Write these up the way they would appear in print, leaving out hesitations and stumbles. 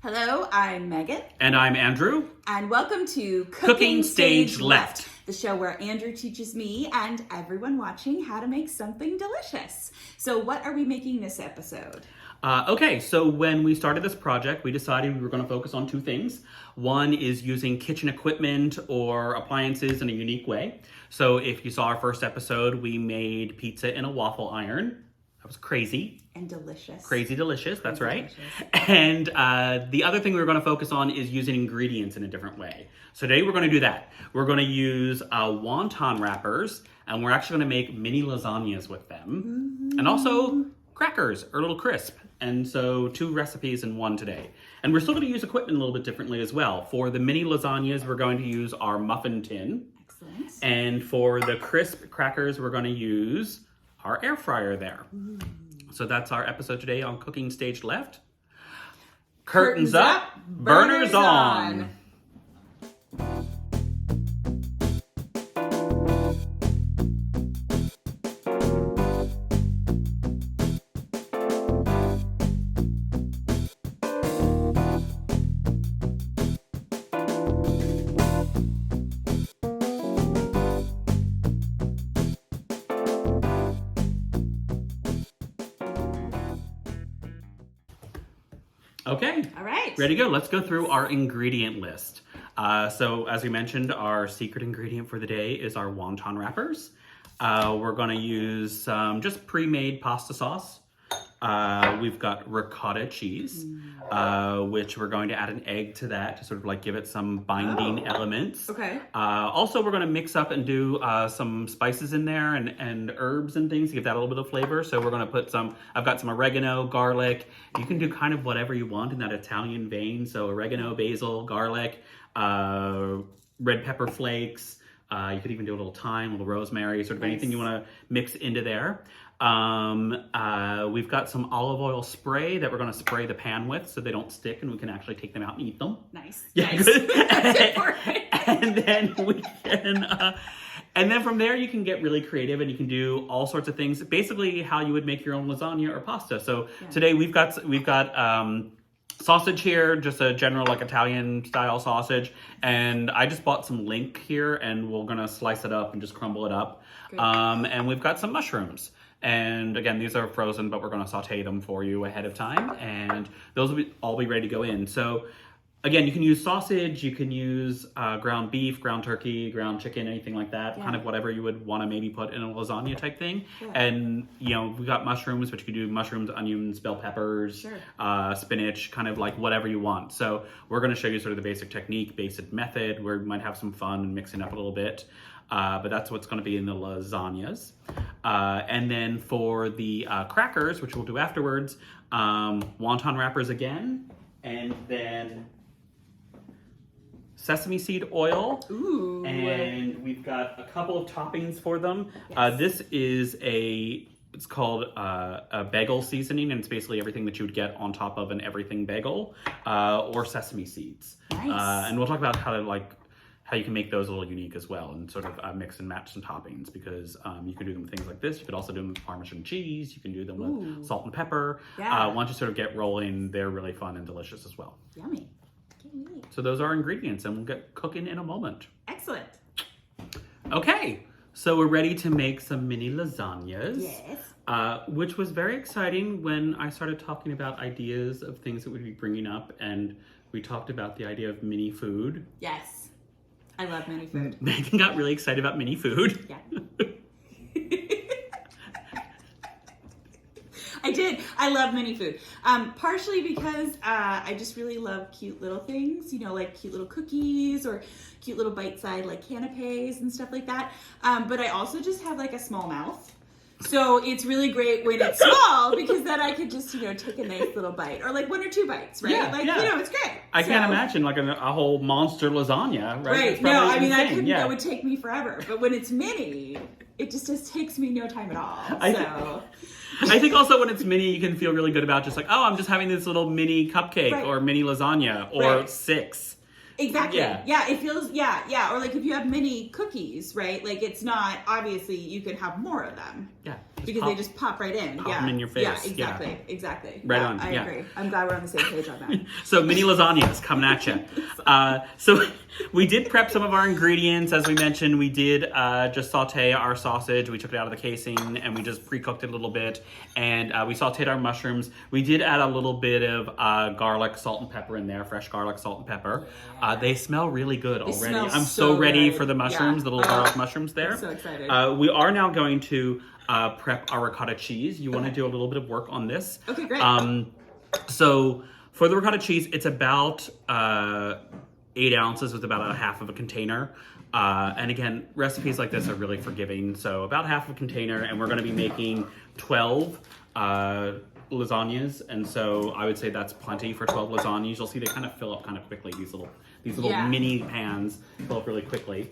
Hello, I'm Megan. And I'm Andrew. And welcome to Cooking Stage Left, the show where Andrew teaches me and everyone watching how to make something delicious. So what are we making this episode? Okay, so when we started this project, we decided we were going to focus on two things. One is using kitchen equipment or appliances in a unique way. So if you saw our first episode, we made pizza in a waffle iron. That was crazy. And delicious. Crazy delicious, that's right. And the other thing we were going to focus on is using ingredients in a different way. So today we're going to do that. We're going to use wonton wrappers, and we're actually going to make mini lasagnas with them. Mm-hmm. And also crackers, or little crisp. And so 2 recipes in one today. And we're still going to use equipment a little bit differently as well. For the mini lasagnas, we're going to use our muffin tin. Excellent. And for the crisp crackers, we're going to use our air fryer there. Ooh. So that's our episode today on Cooking Stage Left. Curtains up, burners on. Okay. All right. Ready to go. Let's go through our ingredient list. So as we mentioned, our secret ingredient for the day is our wonton wrappers. We're going to use just pre-made pasta sauce. We've got ricotta cheese, which we're going to add an egg to that to sort of like give it some binding elements. Okay. Also, we're going to mix up and do some spices in there and herbs and things to give that a little bit of flavor. So we're going to put I've got some oregano, garlic. You can do kind of whatever you want in that Italian vein. So oregano, basil, garlic, red pepper flakes. You could even do a little thyme, a little rosemary, sort of anything you want to mix into there. We've got some olive oil spray that we're going to spray the pan with so they don't stick and we can actually take them out and eat them. Nice. Yeah, nice. Good. That's important. And then we can, and then from there you can get really creative and you can do all sorts of things. Basically how you would make your own lasagna or pasta. So today we've got sausage here, just a general like Italian style sausage. And I just bought some link here and we're going to slice it up and just crumble it up. And we've got some mushrooms. And again, these are frozen, but we're going to saute them for you ahead of time. And those will all be ready to go in. So again, you can use sausage, you can use ground beef, ground turkey, ground chicken, anything like that. Kind of whatever you would want to maybe put in a lasagna type thing. And, you know, we've got mushrooms, which you could do mushrooms, onions, bell peppers, spinach, kind of like whatever you want. So we're going to show you sort of the basic technique, basic method, where we might have some fun and mixing up a little bit. But that's what's going to be in the lasagnas. And then for the crackers, which we'll do afterwards, wonton wrappers again, and then sesame seed oil. Ooh. And we've got a couple of toppings for them. This is it's called a bagel seasoning, and it's basically everything that you would get on top of an everything bagel, or sesame seeds. Nice. And we'll talk about how you can make those a little unique as well and sort of mix and match some toppings, because you can do them with things like this. You could also do them with Parmesan cheese. You can do them with salt and pepper. Once you sort of get rolling, they're really fun and delicious as well. Yummy. So those are our ingredients, and we'll get cooking in a moment. Excellent. Okay, so we're ready to make some mini lasagnas. Yes. Which was very exciting when I started talking about ideas of things that we'd be bringing up, and we talked about the idea of mini food. Yes. I love mini food. Megan got really excited about mini food. Yeah. I did. I love mini food. Partially because I just really love cute little things, you know, like cute little cookies or cute little bite-sized like canapes and stuff like that. But I also just have like a small mouth. So it's really great when it's small, because then I could just, you know, take a nice little bite, or like 1 or 2 bites, right? You know, it's great. I can't imagine like a whole monster lasagna, right? Right. No, I mean, insane. I couldn't, that would take me forever. But when it's mini, it just takes me no time at all. I think also when it's mini, you can feel really good about just like, oh, I'm just having this little mini cupcake or mini lasagna or 6. Exactly. Yeah. Yeah, it feels, yeah. Or like if you have mini cookies, right? Like it's not, obviously you could have more of them. Yeah. Because they just pop right in. Pop them in your face. Yeah, exactly. Right yeah, on. I agree. I'm glad we're on the same page on that. So mini lasagnas coming at you. So we did prep some of our ingredients. As we mentioned, we did just saute our sausage. We took it out of the casing and we just pre-cooked it a little bit. And we sauteed our mushrooms. We did add a little bit of garlic, salt, and pepper in there. Fresh garlic, salt, and pepper. They smell really good already. I'm so ready for the mushrooms, the little garlic mushrooms there. I'm so excited. We are now going to prep our ricotta cheese. You want to do a little bit of work on this. Okay, great. So for the ricotta cheese, it's about 8 ounces with about a half of a container. And again, recipes like this are really forgiving. So about half of a container, and we're going to be making 12 lasagnas. And so I would say that's plenty for 12 lasagnas. You'll see they kind of fill up kind of quickly. These little mini pans fill up really quickly.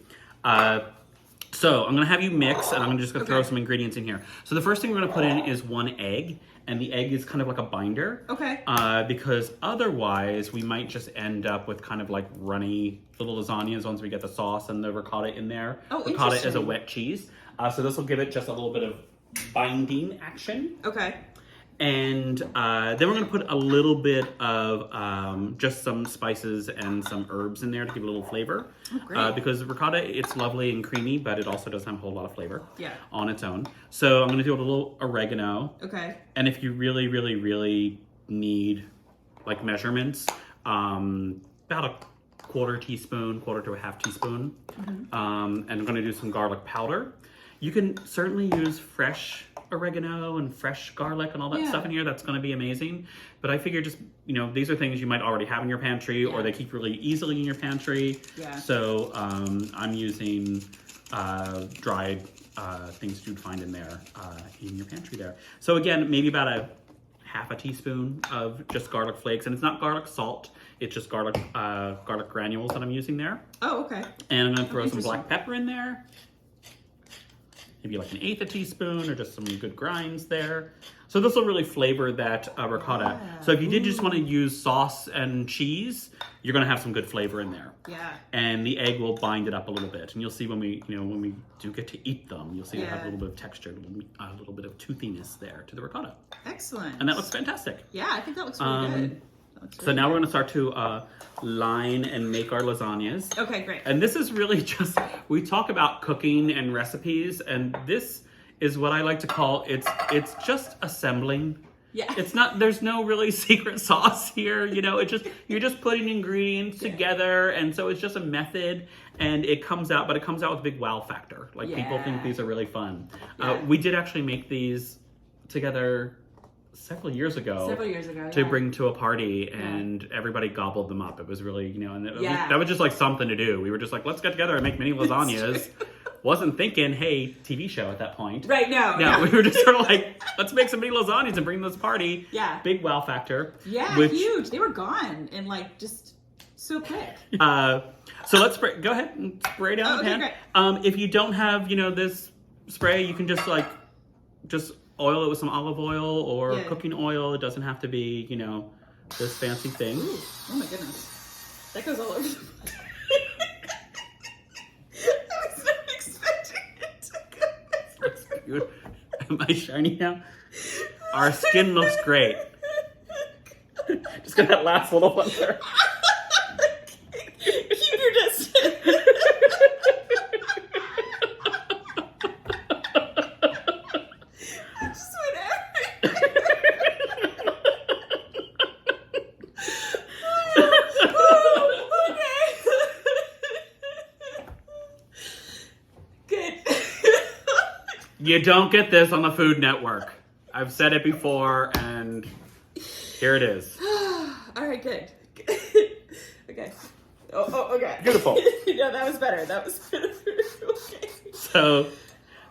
So I'm going to have you mix, and I'm just going to throw some ingredients in here. So the first thing we're going to put in is 1 egg, and the egg is kind of like a binder. Okay. Because otherwise we might just end up with kind of like runny little lasagnas once we get the sauce and the ricotta in there. Oh, ricotta is a wet cheese. So this will give it just a little bit of binding action. Okay. And then we're going to put a little bit of just some spices and some herbs in there to give it a little flavor. Oh, great. Because ricotta, it's lovely and creamy, but it also doesn't have a whole lot of flavor on its own. So I'm going to do a little oregano. Okay. And if you really, really, really need like measurements, about a quarter to a half teaspoon. And I'm going to do some garlic powder. You can certainly use fresh oregano and fresh garlic and all that stuff in here. That's going to be amazing. But I figure just, these are things you might already have in your pantry or they keep really easily in your pantry. Yeah. So I'm using dried things you'd find in there in your pantry there. So again, maybe about a half a teaspoon of just garlic flakes. And it's not garlic salt. It's just garlic granules that I'm using there. Oh, okay. And I'm going to throw some black pepper in there. Maybe like 1/8 teaspoon or just some good grinds there. So this will really flavor that ricotta. Yeah. So if you did just want to use sauce and cheese, you're going to have some good flavor in there. Yeah. And the egg will bind it up a little bit. And you'll see when we do get to eat them, you'll see it'll have a little bit of texture, a little bit of toothiness there to the ricotta. Excellent. And that looks fantastic. Yeah, I think that looks really good. So now we're going to start to line and make our lasagnas. Okay, great. And this is really just, we talk about cooking and recipes, and this is what I like to call, it's just assembling. Yeah. It's not, there's no really secret sauce here, you're just putting ingredients together, and so it's just a method, and it comes out with a big wow factor. Like people think these are really fun. We did actually make these together several years ago to bring to a party, and everybody gobbled them up. It was really, that was just like something to do. We were just like, let's get together and make mini lasagnas. Wasn't thinking, hey, TV show at that point. Right, no. We were just sort of like, let's make some mini lasagnas and bring them to this party. Yeah. Big wow factor. Yeah, huge. They were gone in like just so quick. So let's go ahead and spray down the pan. Great. If you don't have, this spray, you can just oil it with some olive oil or cooking oil. It doesn't have to be, this fancy thing. Ooh, oh my goodness. That goes all over the place. I was not expecting it to go this way. Am I shiny now? Our skin looks great. Just get that last little one there. Keep your distance. You don't get this on the Food Network. I've said it before, and here it is. All right, good. Okay. Oh, okay. Beautiful. No, that was better. Okay. So,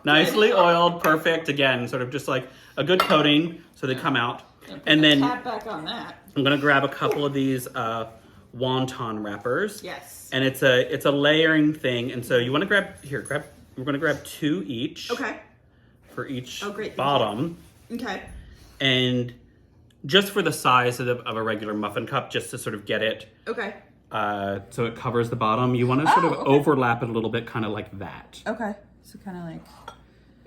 nicely oiled, perfect. Again, sort of just like a good coating, so they come out. And then tap back on that. I'm gonna grab a couple of these wonton wrappers. Yes. And it's a layering thing, and so you want to grab. We're gonna grab 2 each. Okay. For each bottom. Okay. And just for the size of a regular muffin cup, just to sort of get it so it covers the bottom. You want to sort of overlap it a little bit, kind of like that. Okay. So kind of like.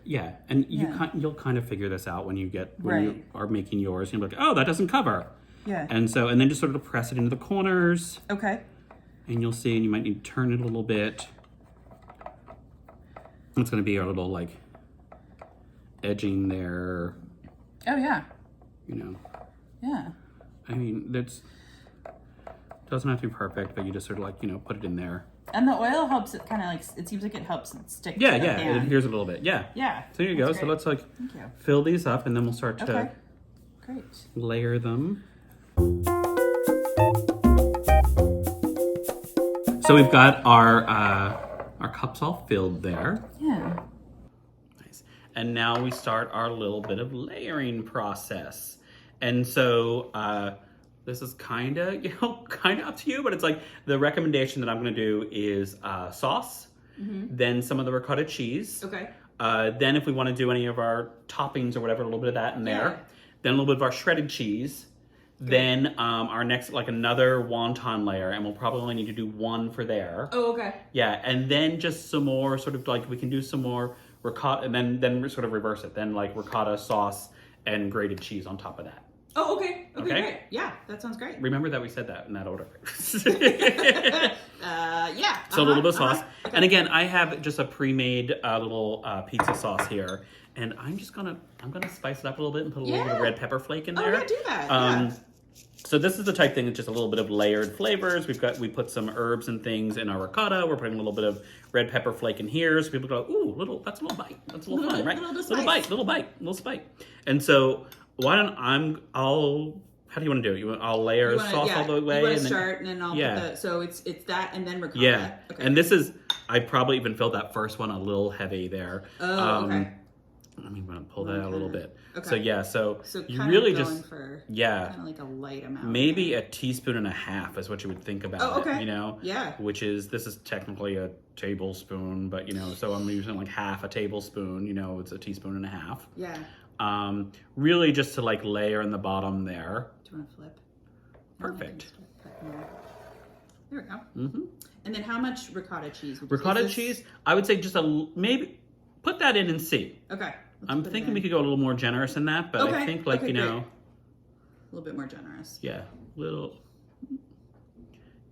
Yeah, and you'll kind of figure this out when you Right. are making yours. You'll be like, oh, that doesn't cover. Yeah. And then just sort of press it into the corners. Okay. And you'll see, and you might need to turn it a little bit. It's going to be our little like edging there. Oh yeah. You know. Yeah. I mean, doesn't have to be perfect, but you just sort of like, put it in there. And the oil helps it kind of like, it seems like it helps it stick Yeah, to the yeah, pan. it adheres a little bit. Yeah. Yeah. So here you go. Great. So let's like Thank you. fill these up, and then we'll start to Okay. Great. layer them. So we've got our cups all filled there. Yeah. Nice. And now we start our little bit of layering process. And so this is kind of up to you, but it's like the recommendation that I'm going to do is sauce, then some of the ricotta cheese. Okay. Then if we want to do any of our toppings or whatever, a little bit of that in there. Then a little bit of our shredded cheese. Then our next, like another wonton layer, and we'll probably only need to do one for there. Oh, okay. Yeah, and then just some more sort of like, we can do some more ricotta, and then we sort of reverse it. Then like ricotta sauce and grated cheese on top of that. Oh, okay. Okay, Okay. great. Yeah, that sounds great. Remember that we said that in that order. Yeah. So a little bit of sauce. And again, I have just a pre-made little pizza sauce here. And I'm gonna spice it up a little bit and put a little bit of red pepper flake in there. Oh, yeah, do that. So this is the type thing that's just a little bit of layered flavors. We put some herbs and things in our ricotta. We're putting a little bit of red pepper flake in here. So people go, ooh, that's a little bite. That's a little fun, right? Little bite. And so how do you want to do it? I'll layer sauce all the way. You want to start and then I'll put the, so it's that and then ricotta. Yeah. Okay. And I probably even filled that first one a little heavy there. Oh, okay. I'm going to pull that out a little bit. Okay. So you kind really of going just for kind of like a light amount. Maybe a teaspoon and a half is what you would think about Oh, okay. it, Yeah. this is technically a tablespoon, but so I'm using like half a tablespoon, it's a teaspoon and a half. Yeah. Really just to like layer in the bottom there. Do you want to flip? Perfect. There we go. Mm-hmm. And then how much ricotta cheese? Ricotta cheese, I would say just maybe put that in and see. Okay. I'm thinking we could go a little more generous in that, but I think like, a little bit more generous. Yeah,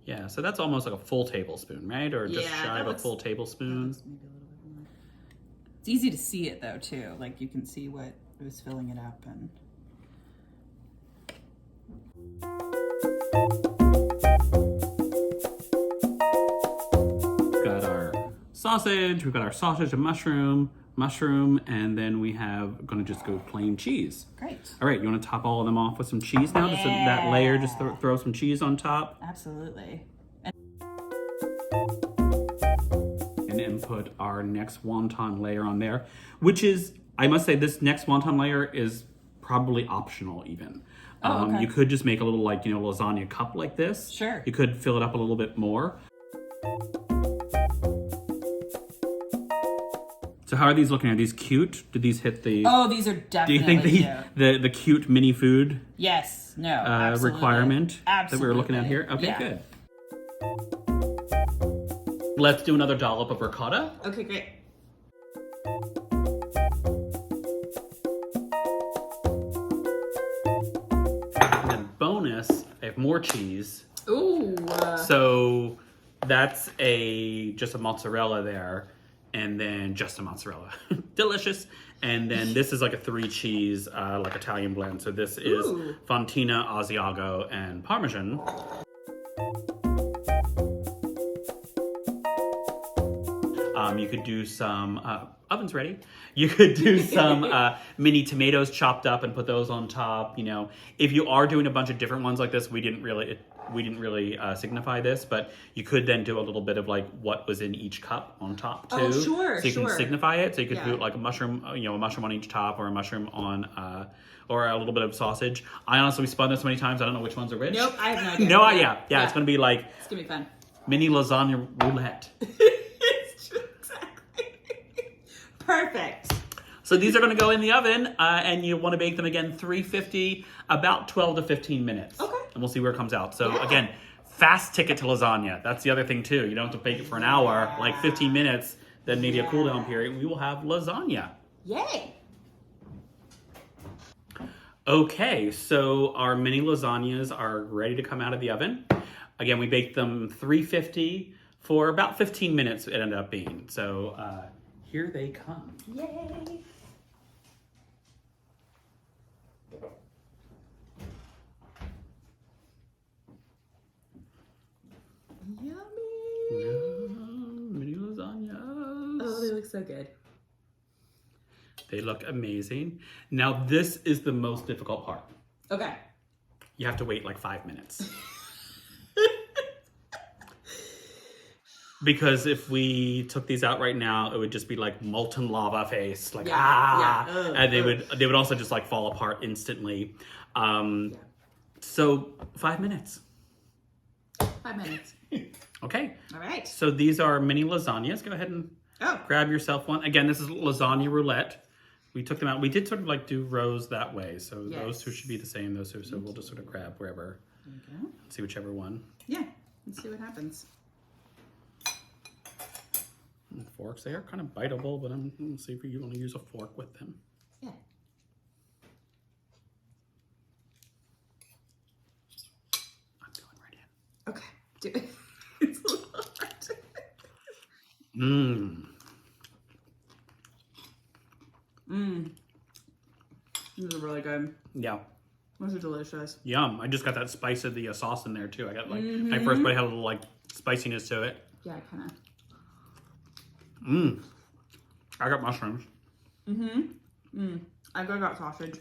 yeah, so that's almost like a full tablespoon, right? Or just shy of a full tablespoon. Maybe a little bit more. It's easy to see it though too. Like you can see what was filling it up and We've got our sausage, we've got our sausage and mushroom, and then we have going to just go plain cheese. Great. All right, you want to top all of them off with some cheese now? Just that layer, just throw some cheese on top. Absolutely. And then put our next wonton layer on there, which is, I must say, this next wonton layer is probably optional even. Okay. You could just make a little like, lasagna cup like this. Sure. You could fill it up a little bit more. So how are these looking? Are these cute? Do these hit the... Oh, these are definitely Do you think the cute mini food Yes. No. Absolutely. requirement Absolutely. that we were looking at here? Okay, Yeah. good. Let's do another dollop of ricotta. Okay, great. And then bonus, I have more cheese. Ooh. So that's just a mozzarella there. And then just a mozzarella. Delicious. And then this is like a 3 cheese, like Italian blend. So this is Fontina, Asiago, and Parmesan. You could do some, oven's ready. You could do some mini tomatoes chopped up and put those on top. If you are doing a bunch of different ones like this, we didn't really signify this, but you could then do a little bit of like what was in each cup on top too. Oh, sure, So you can signify it. So you could Yeah. do like a mushroom on each top, or a mushroom on, or a little bit of sausage. I honestly spun this many times. I don't know which ones are which. Nope, I have no idea. No idea. Yeah, it's gonna be like It's gonna be fun. mini lasagna roulette. Exactly. Perfect. So these are going to go in the oven, and you want to bake them again 350, about 12 to 15 minutes. Okay. And we'll see where it comes out. So Yeah. again, fast ticket to lasagna. That's the other thing too. You don't have to bake it for an hour, like 15 minutes, then maybe a cool down period. We will have lasagna. Yay! Okay, so our mini lasagnas are ready to come out of the oven. Again, we baked them 350 for about 15 minutes, it ended up being. So here they come. Yay! Yummy! Mini lasagnas. Oh, they look so good. They look amazing. Now, this is the most difficult part. Okay. You have to wait like 5 minutes. Because if we took these out right now, it would just be like molten lava face, like and they would also just like fall apart instantly. So 5 minutes. 5 minutes. Okay. All right. So these are mini lasagnas. Go ahead and grab yourself one. Again, this is lasagna roulette. We took them out. We did sort of like do rows that way. So those two should be the same. Those two. So we'll just sort of grab wherever. Okay. See whichever one. Yeah. Let's see what happens. And forks, they are kind of biteable, but I'm going to see if you want to use a fork with them. Yeah. I'm going right in. Okay. Do it. It's a little hard. These are really good. Yeah. Those are delicious. Yum. I just got that spice of the sauce in there too. I got like, my first bite had a little like spiciness to it. Yeah, kind of. I got mushrooms. I got sausage.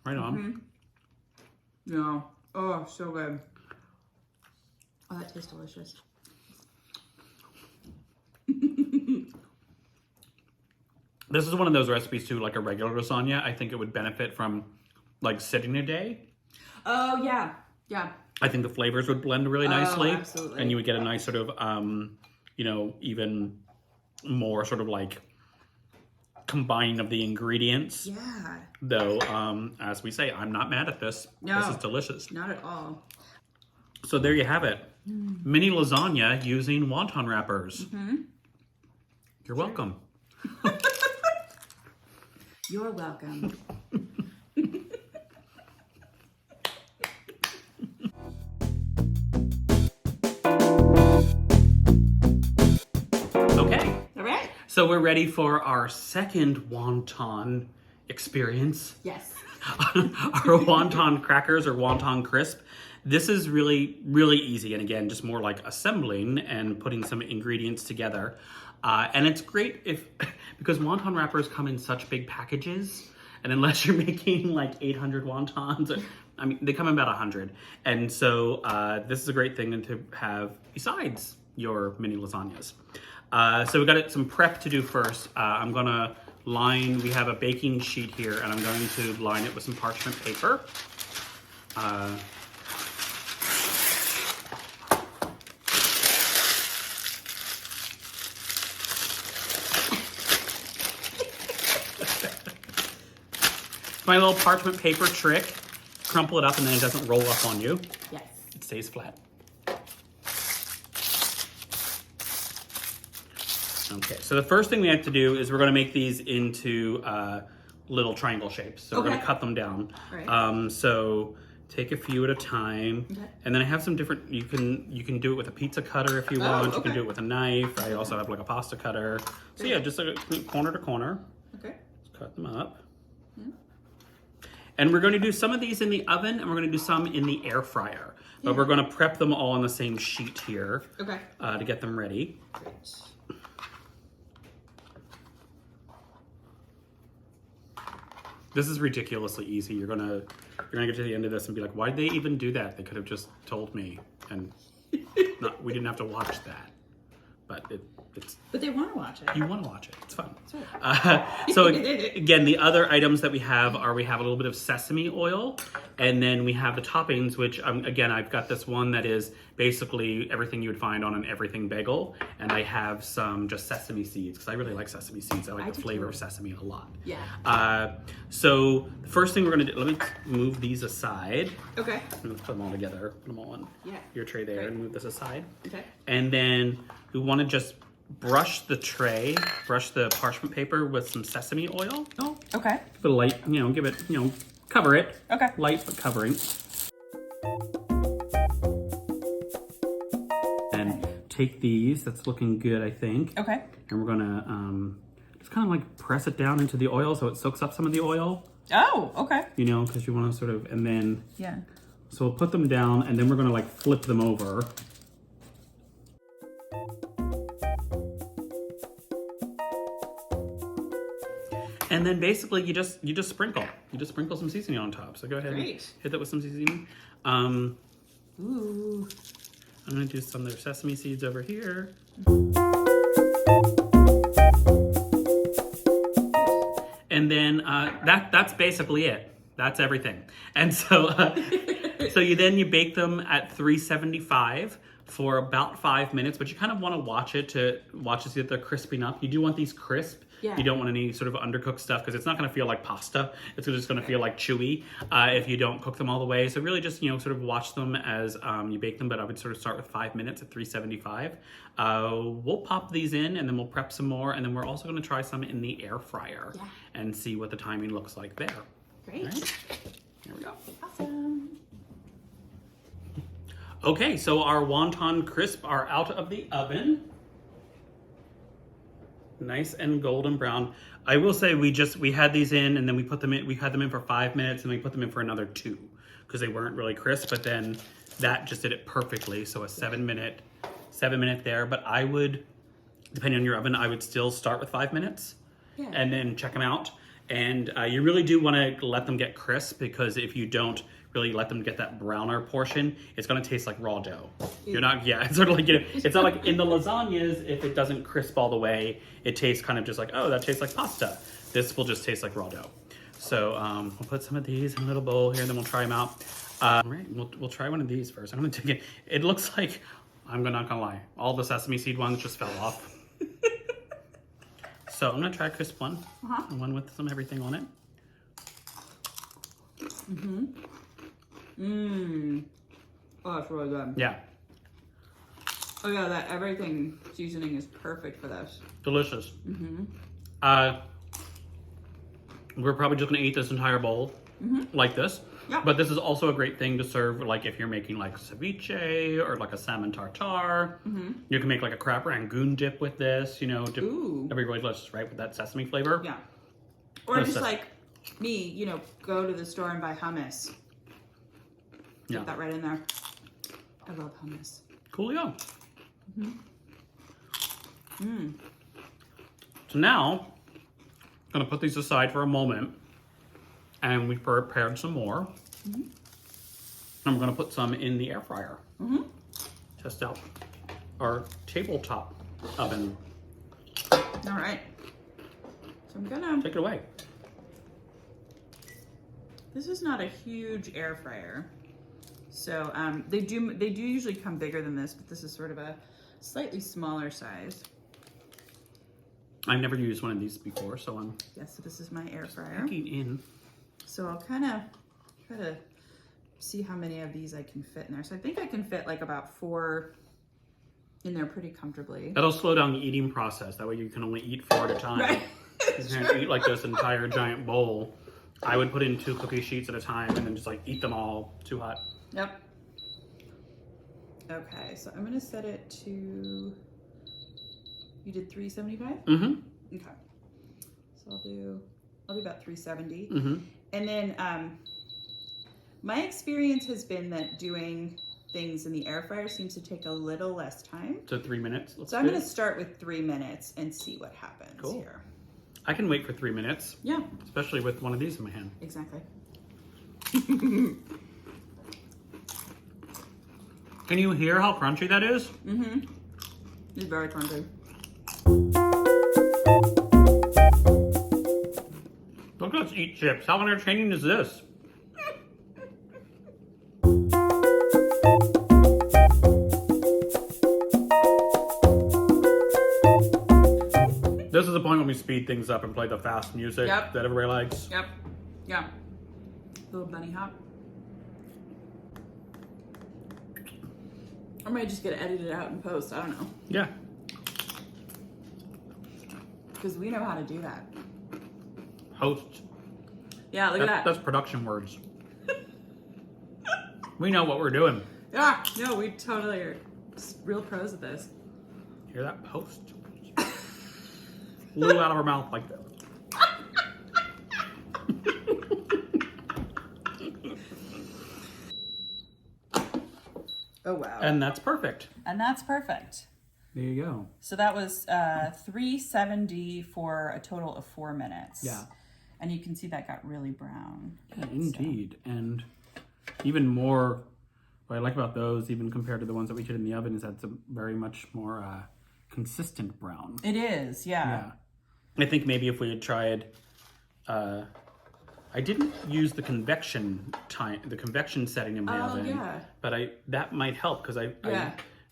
Right on. Yeah. Oh, so good. Oh, that tastes delicious. This is one of those recipes too, like a regular lasagna. I think it would benefit from like sitting a day. Oh, yeah. Yeah. I think the flavors would blend really nicely. Oh, absolutely. And you would get a nice sort of, you know, even more sort of like combining of the ingredients. Yeah. Though, as we say, I'm not mad at this. No. This is delicious. Not at all. So there you have it. Mini lasagna using wonton wrappers. You're welcome. You're welcome. Okay. All right. So we're ready for our second wonton experience. Yes. Our wonton crackers or wonton crisp. This is really, really easy. And again, just more like assembling and putting some ingredients together. And it's great because wonton wrappers come in such big packages. And unless you're making like 800 wontons, I mean, they come in about 100. And so this is a great thing to have besides your mini lasagnas. So we've got some prep to do first. I'm gonna we have a baking sheet here, and I'm going to line it with some parchment paper. My little parchment paper trick. Crumple it up and then it doesn't roll up on you. Yes. It stays flat. Okay, so the first thing we have to do is we're going to make these into little triangle shapes. So we're going to cut them down. Right. So take a few at a time. Okay. And then I have some different, you can do it with a pizza cutter if you want. Okay. You can do it with a knife. I also have like a pasta cutter. So yeah, just like corner to corner. Okay. Let's cut them up. And we're going to do some of these in the oven and we're going to do some in the air fryer. But we're going to prep them all on the same sheet here to get them ready. Great. This is ridiculously easy. You're gonna get to the end of this and be like, why'd they even do that? They could have just told me and we didn't have to watch that. but it's But they want to watch it. you want to watch it. It's fun. That's right. So again, the other items that we have are we have a little bit of sesame oil, and then we have the toppings, which again, I've got this one that is basically everything you would find on an everything bagel, and I have some just sesame seeds because I really like sesame seeds. I like the flavor of sesame a lot. Yeah. So the first thing we're gonna do, let me move these aside. Okay. I'm gonna put them all together, put them all in your tray there, and move this aside. Okay. And then we want to just brush the tray, brush the parchment paper with some sesame oil. Oh, okay. Put a light, give it, cover it. Okay. Light but covering. And take these, that's looking good, I think. Okay. And we're gonna just kind of like press it down into the oil so it soaks up some of the oil. Oh, okay. Because you want to sort of, and then, Yeah. so we'll put them down and then we're gonna like flip them over. And then basically you just sprinkle. You just sprinkle some seasoning on top. So go ahead and hit that with some seasoning. Ooh. I'm gonna do some of their sesame seeds over here. And then that's basically it. That's everything. And so so you bake them at 375 for about 5 minutes, but you kind of want to watch it to see that they're crisping up. You do want these crisp. Yeah. You don't want any sort of undercooked stuff because it's not going to feel like pasta. It's just going to feel like chewy if you don't cook them all the way. So really just, sort of watch them as you bake them, but I would sort of start with 5 minutes at 375. We'll pop these in and then we'll prep some more. And then we're also going to try some in the air fryer and see what the timing looks like there. Great. Right? Here we go. Awesome. Okay, so our wonton crisp are out of the oven. Nice and golden brown. I will say we had these in and then we put them in. We had them in for 5 minutes and we put them in for another 2 because they weren't really crisp. But then that just did it perfectly. So a 7 minute there. But I would, depending on your oven, I would still start with 5 minutes and then check them out. And you really do want to let them get crisp because if you don't really let them get that browner portion, it's going to taste like raw dough. You're not, it's sort of like, it's not like in the lasagnas, if it doesn't crisp all the way, it tastes kind of just like, oh, that tastes like pasta. This will just taste like raw dough. So we'll put some of these in a little bowl here and then we'll try them out. All right, we'll try one of these first. I'm going to take it. It looks like, I'm not going to lie, all the sesame seed ones just fell off. So I'm going to try a crisp one. One with some everything on it. Oh, that's really good. Yeah. Oh yeah, that everything seasoning is perfect for this. Delicious. We're probably just gonna eat this entire bowl like this. Yeah. But this is also a great thing to serve like if you're making like ceviche or like a salmon tartare. You can make like a crab rangoon dip with this, dip. Ooh. That'd be really delicious, right? With that sesame flavor. Yeah. Or just like me, go to the store and buy hummus. Put that right in there. I love hummus. Coolio. So now, I'm gonna put these aside for a moment, and we prepared some more. And we're gonna put some in the air fryer. Test out our tabletop oven. All right. So I'm gonna take it away. This is not a huge air fryer. So they do usually come bigger than this, but this is sort of a slightly smaller size. I've never used one of these before, so I'm so this is my air fryer. looking in. So I'll kind of try to see how many of these I can fit in there. So I think I can fit like about 4 in there pretty comfortably. That'll slow down the eating process. That way you can only eat 4 at a time. Right. You can't eat like this entire giant bowl. I would put in 2 cookie sheets at a time and then just like eat them all too hot. Yep. Okay, so I'm gonna set it to, you did 375? Okay. So I'll do about 370. And then my experience has been that doing things in the air fryer seems to take a little less time. So 3 minutes. So I'm gonna start with 3 minutes and see what happens here. I can wait for 3 minutes. Yeah. Especially with one of these in my hand. Exactly. Can you hear how crunchy that is? It's very crunchy. Look, let's eat chips. How entertaining is this? This is the point when we speed things up and play the fast music that everybody likes. Yep. Yeah. Little bunny hop. I might just get it edited out in post. I don't know. Yeah. Because we know how to do that. Host. Yeah, look at that. That's production words. We know what we're doing. Yeah, no, we totally are real pros at this. Hear that? Post. Flew out of her mouth like that. Oh, wow. And that's perfect. And that's perfect. There you go. So that was $3.70 for a total of 4 minutes. Yeah. And you can see that got really brown. Yeah, indeed. And even more, what I like about those, even compared to the ones that we did in the oven, is that it's a very much more consistent brown. It is, yeah. I think maybe if we had tried, I didn't use the convection setting in my oven, but that might help because I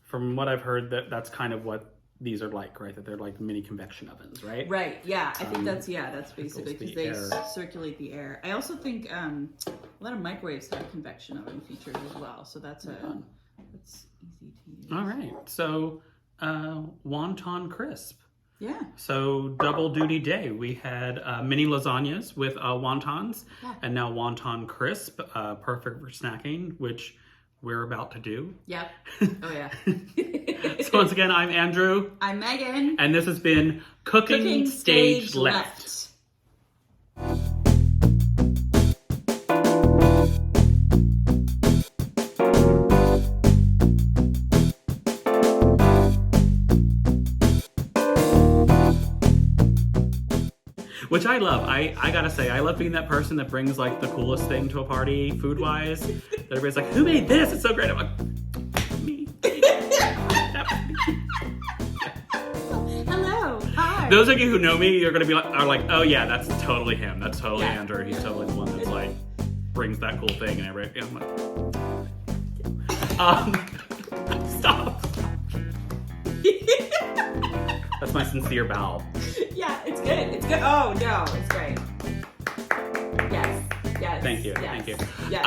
from what I've heard, that's kind of what these are like, right? That they're like mini convection ovens, right? Right. Yeah. I think that's basically because they circulate the air. I also think a lot of microwaves have convection oven features as well, so that's easy to use. All right. So WonTon Crisp. Yeah. So double duty day. We had mini lasagnas with wontons, and now WonTon Crisp, perfect for snacking, which we're about to do. Yep. Oh yeah. So once again, I'm Andrew. I'm Megan. And this has been Cooking Stage Left. Which I love. I gotta say, I love being that person that brings like the coolest thing to a party, food-wise. That everybody's like, who made this? It's so great. I'm like, me. Hello. Hi. Those of you who know me, you're gonna be like, are like, oh yeah, that's totally him. That's totally Andrew. He's totally the one that's like, brings that cool thing and everybody. I'm like, stop. That's my sincere bow. Yeah, it's good. It's good. Oh no, it's great. Yes. Yes. Thank you. Yes. Thank you. Yes.